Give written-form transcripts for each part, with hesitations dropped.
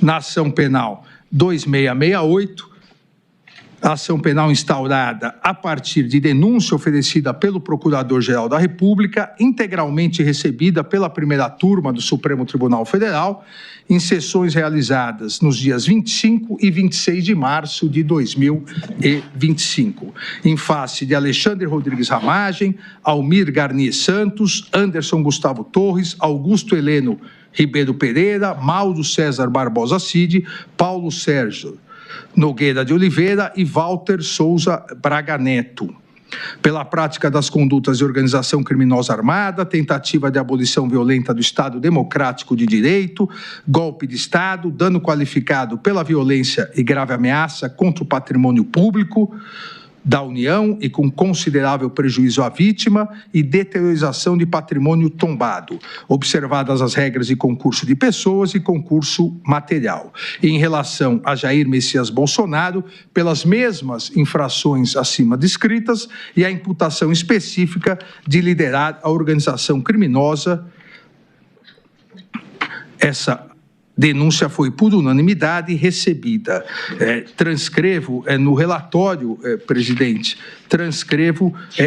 na ação penal 2668, a ação penal instaurada a partir de denúncia oferecida pelo Procurador-Geral da República, integralmente recebida pela primeira turma do Supremo Tribunal Federal, em sessões realizadas nos dias 25 e 26 de março de 2025, em face de Alexandre Rodrigues Ramagem, Almir Garnier Santos, Anderson Gustavo Torres, Augusto Heleno Ribeiro Pereira, Mauro César Barbosa Cid, Paulo Sérgio Nogueira de Oliveira e Walter Souza Braga Neto, pela prática das condutas de organização criminosa armada, tentativa de abolição violenta do Estado Democrático de Direito, golpe de Estado, dano qualificado pela violência e grave ameaça contra o patrimônio público da União e com considerável prejuízo à vítima e deteriorização de patrimônio tombado, observadas as regras de concurso de pessoas e concurso material. E em relação a Jair Messias Bolsonaro, pelas mesmas infrações acima descritas e a imputação específica de liderar a organização criminosa. Essa denúncia foi por unanimidade recebida. Transcrevo no relatório, presidente,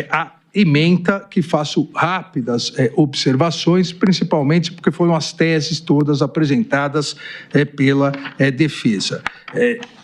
a ementa que faço rápidas observações, principalmente porque foram as teses todas apresentadas pela defesa.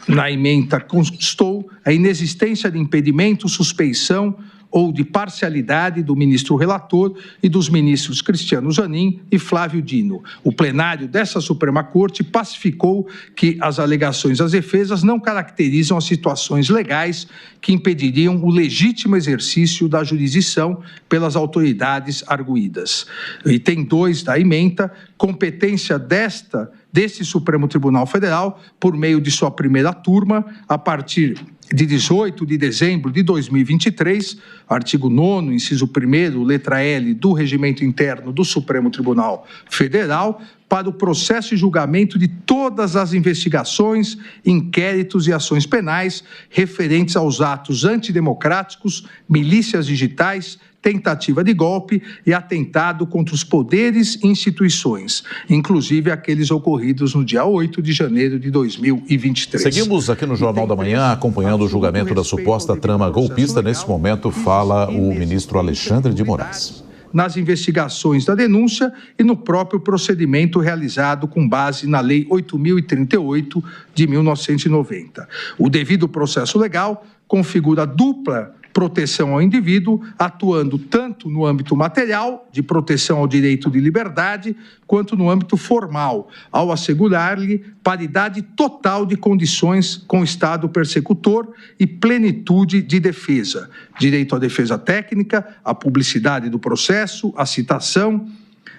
Na ementa constou a inexistência de impedimento, suspeição ou de parcialidade do ministro relator e dos ministros Cristiano Zanin e Flávio Dino. O plenário dessa Suprema Corte pacificou que as alegações das defesas não caracterizam as situações legais que impediriam o legítimo exercício da jurisdição pelas autoridades arguidas. Item 2 da ementa, competência deste Supremo Tribunal Federal, por meio de sua primeira turma, a partir de 18 de dezembro de 2023, artigo 9º, inciso 1º, letra L do Regimento Interno do Supremo Tribunal Federal, para o processo e julgamento de todas as investigações, inquéritos e ações penais referentes aos atos antidemocráticos, milícias digitais, tentativa de golpe e atentado contra os poderes e instituições, inclusive aqueles ocorridos no dia 8 de janeiro de 2023. Seguimos aqui no Jornal da Manhã, acompanhando o julgamento da suposta trama golpista. Nesse momento, fala o ministro Alexandre de Moraes. Nas investigações da denúncia e no próprio procedimento realizado com base na Lei 8.038 de 1990. O devido processo legal configura dupla proteção ao indivíduo, atuando tanto no âmbito material, de proteção ao direito de liberdade, quanto no âmbito formal, ao assegurar-lhe paridade total de condições com o Estado persecutor e plenitude de defesa, direito à defesa técnica, à publicidade do processo, à citação,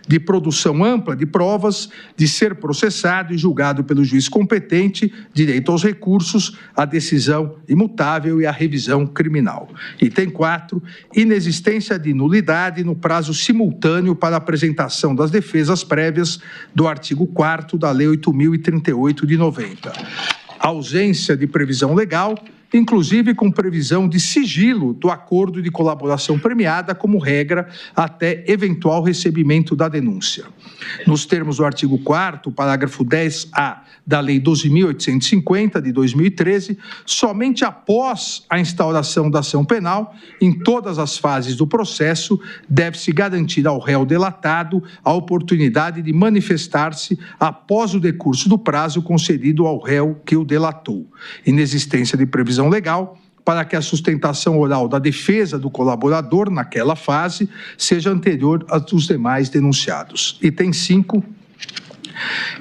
de produção ampla de provas, de ser processado e julgado pelo juiz competente, direito aos recursos, à decisão imutável e à revisão criminal. Item 4, inexistência de nulidade no prazo simultâneo para a apresentação das defesas prévias do artigo 4º da Lei 8.038 de 90. Ausência de previsão legal, inclusive com previsão de sigilo do acordo de colaboração premiada como regra até eventual recebimento da denúncia. Nos termos do artigo 4º, parágrafo 10A da Lei 12.850, de 2013, somente após a instauração da ação penal, em todas as fases do processo, deve-se garantir ao réu delatado a oportunidade de manifestar-se após o decurso do prazo concedido ao réu que o delatou. Inexistência de previsão legal para que a sustentação oral da defesa do colaborador naquela fase seja anterior à dos demais denunciados. Item 5,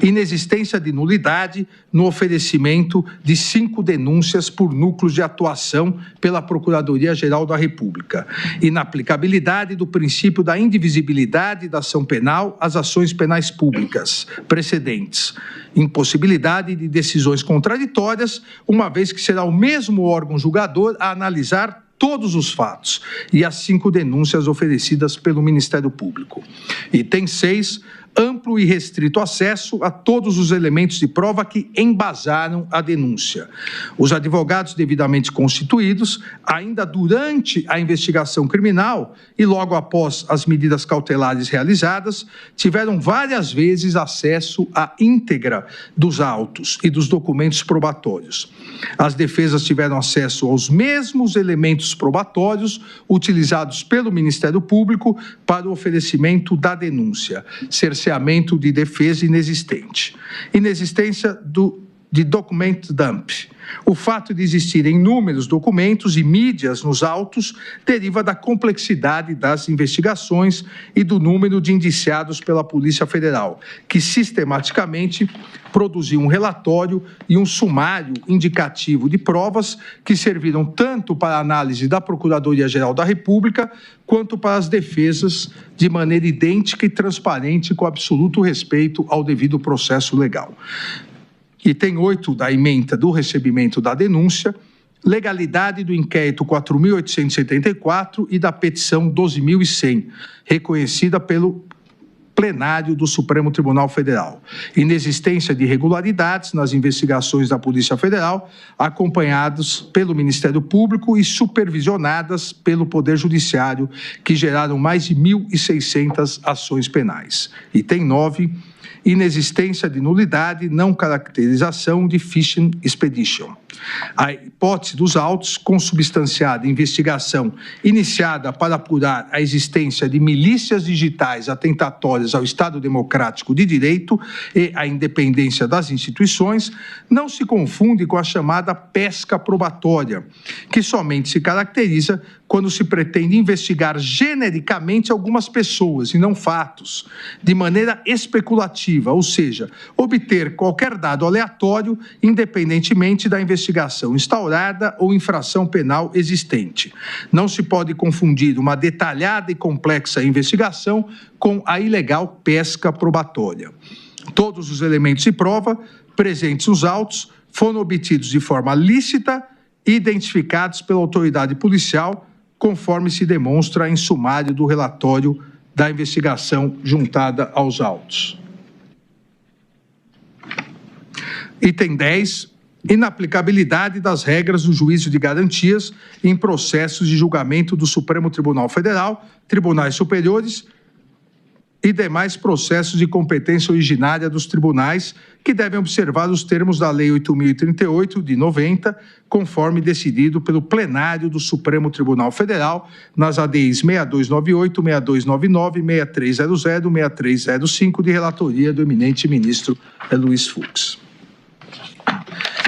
inexistência de nulidade no oferecimento de 5 denúncias por núcleos de atuação pela Procuradoria-Geral da República. Inaplicabilidade do princípio da indivisibilidade da ação penal às ações penais públicas precedentes. Impossibilidade de decisões contraditórias, uma vez que será o mesmo órgão julgador a analisar todos os fatos e as 5 denúncias oferecidas pelo Ministério Público. Item 6, amplo e restrito acesso a todos os elementos de prova que embasaram a denúncia. Os advogados devidamente constituídos, ainda durante a investigação criminal e logo após as medidas cautelares realizadas, tiveram várias vezes acesso à íntegra dos autos e dos documentos probatórios. As defesas tiveram acesso aos mesmos elementos probatórios utilizados pelo Ministério Público para o oferecimento da denúncia, cerceamento de defesa inexistente, inexistência de document dump. O fato de existirem inúmeros documentos e mídias nos autos deriva da complexidade das investigações e do número de indiciados pela Polícia Federal, que sistematicamente produziu um relatório e um sumário indicativo de provas que serviram tanto para a análise da Procuradoria-Geral da República quanto para as defesas de maneira idêntica e transparente, com absoluto respeito ao devido processo legal. Item 8 da ementa do recebimento da denúncia, legalidade do inquérito 4.874 e da petição 12.100, reconhecida pelo plenário do Supremo Tribunal Federal. Inexistência de irregularidades nas investigações da Polícia Federal, acompanhados pelo Ministério Público e supervisionadas pelo Poder Judiciário, que geraram mais de 1.600 ações penais. Item 9, inexistência de nulidade, não caracterização de fishing expedition. A hipótese dos autos, consubstanciada investigação iniciada para apurar a existência de milícias digitais atentatórias ao Estado Democrático de Direito e à independência das instituições, não se confunde com a chamada pesca probatória, que somente se caracteriza quando se pretende investigar genericamente algumas pessoas e não fatos, de maneira especulativa, ou seja, obter qualquer dado aleatório, independentemente da investigação instaurada ou infração penal existente. Não se pode confundir uma detalhada e complexa investigação com a ilegal pesca probatória. Todos os elementos de prova presentes nos autos foram obtidos de forma lícita e identificados pela autoridade policial, conforme se demonstra em sumário do relatório da investigação juntada aos autos. Item 10. Inaplicabilidade das regras do juízo de garantias em processos de julgamento do Supremo Tribunal Federal, tribunais superiores e demais processos de competência originária dos tribunais, que devem observar os termos da Lei 8.038, de 90, conforme decidido pelo plenário do Supremo Tribunal Federal, nas ADIs 6298, 6299, 6300, 6305, de relatoria do eminente ministro Luiz Fux.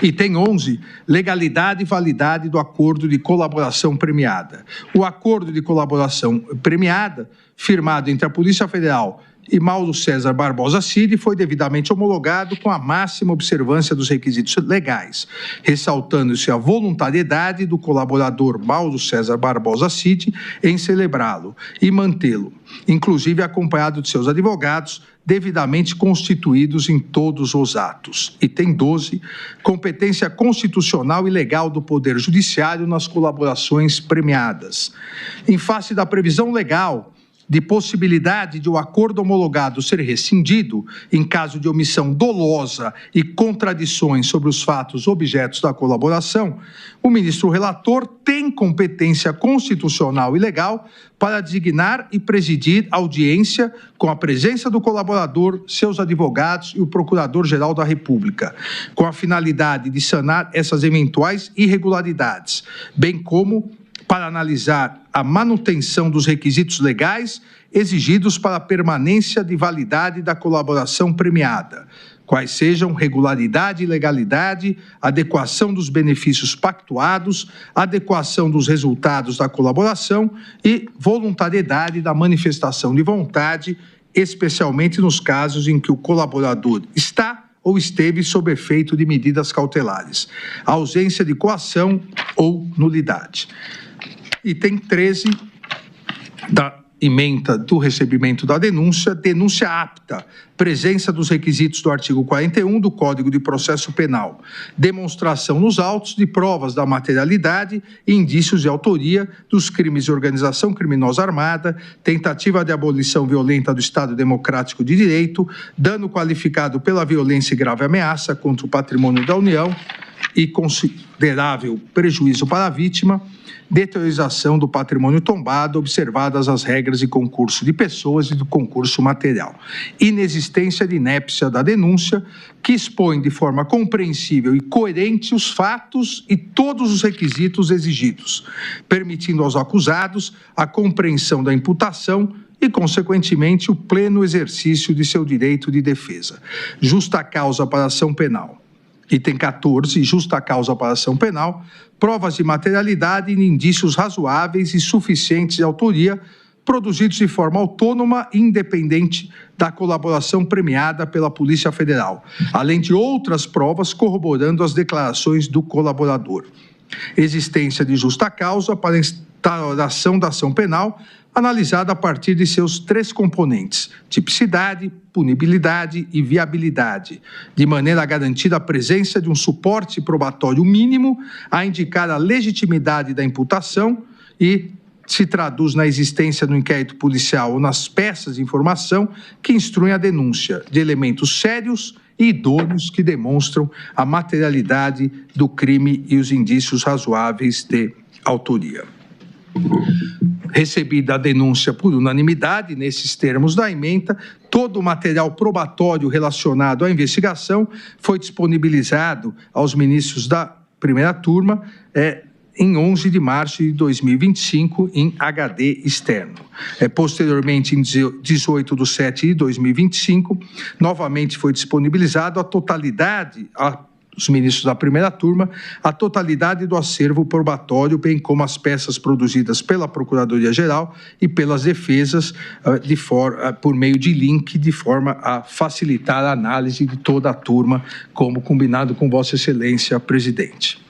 Item 11, legalidade e validade do acordo de colaboração premiada. O acordo de colaboração premiada, firmado entre a Polícia Federal e Mauro César Barbosa Cid, foi devidamente homologado com a máxima observância dos requisitos legais, ressaltando-se a voluntariedade do colaborador Mauro César Barbosa Cid em celebrá-lo e mantê-lo, inclusive acompanhado de seus advogados, devidamente constituídos em todos os atos. Item 12, competência constitucional e legal do Poder Judiciário nas colaborações premiadas. Em face da previsão legal de possibilidade de o acordo homologado ser rescindido em caso de omissão dolosa e contradições sobre os fatos objetos da colaboração, o ministro relator tem competência constitucional e legal para designar e presidir audiência com a presença do colaborador, seus advogados e o Procurador-Geral da República, com a finalidade de sanar essas eventuais irregularidades, bem como para analisar a manutenção dos requisitos legais exigidos para a permanência de validade da colaboração premiada, quais sejam regularidade e legalidade, adequação dos benefícios pactuados, adequação dos resultados da colaboração e voluntariedade da manifestação de vontade, especialmente nos casos em que o colaborador está ou esteve sob efeito de medidas cautelares, ausência de coação ou nulidade. Item 13 da ementa do recebimento da denúncia, denúncia apta, presença dos requisitos do artigo 41 do Código de Processo Penal, demonstração nos autos de provas da materialidade e indícios de autoria dos crimes de organização criminosa armada, tentativa de abolição violenta do Estado Democrático de Direito, dano qualificado pela violência e grave ameaça contra o patrimônio da União e considerável prejuízo para a vítima, deteriorização do patrimônio tombado, observadas as regras de concurso de pessoas e do concurso material. Inexistência de inépcia da denúncia, que expõe de forma compreensível e coerente os fatos e todos os requisitos exigidos, permitindo aos acusados a compreensão da imputação e, consequentemente, o pleno exercício de seu direito de defesa. Justa causa para ação penal. Item 14, justa causa para ação penal, provas de materialidade e indícios razoáveis e suficientes de autoria, produzidos de forma autônoma e independente da colaboração premiada pela Polícia Federal, além de outras provas corroborando as declarações do colaborador. Existência de justa causa para a instauração da ação penal, analisada a partir de seus 3 componentes: tipicidade, punibilidade e viabilidade, de maneira a garantir a presença de um suporte probatório mínimo a indicar a legitimidade da imputação e se traduz na existência no inquérito policial ou nas peças de informação que instruem a denúncia de elementos sérios e idôneos que demonstram a materialidade do crime e os indícios razoáveis de autoria. Recebida a denúncia por unanimidade, nesses termos da ementa, todo o material probatório relacionado à investigação foi disponibilizado aos ministros da primeira turma em 11 de março de 2025, em HD externo. Posteriormente, em 18 de 7 de 2025, novamente foi disponibilizado a totalidade, os ministros da primeira turma, a totalidade do acervo probatório, bem como as peças produzidas pela Procuradoria-Geral e pelas defesas por meio de link, de forma a facilitar a análise de toda a turma, como combinado com Vossa Excelência, presidente.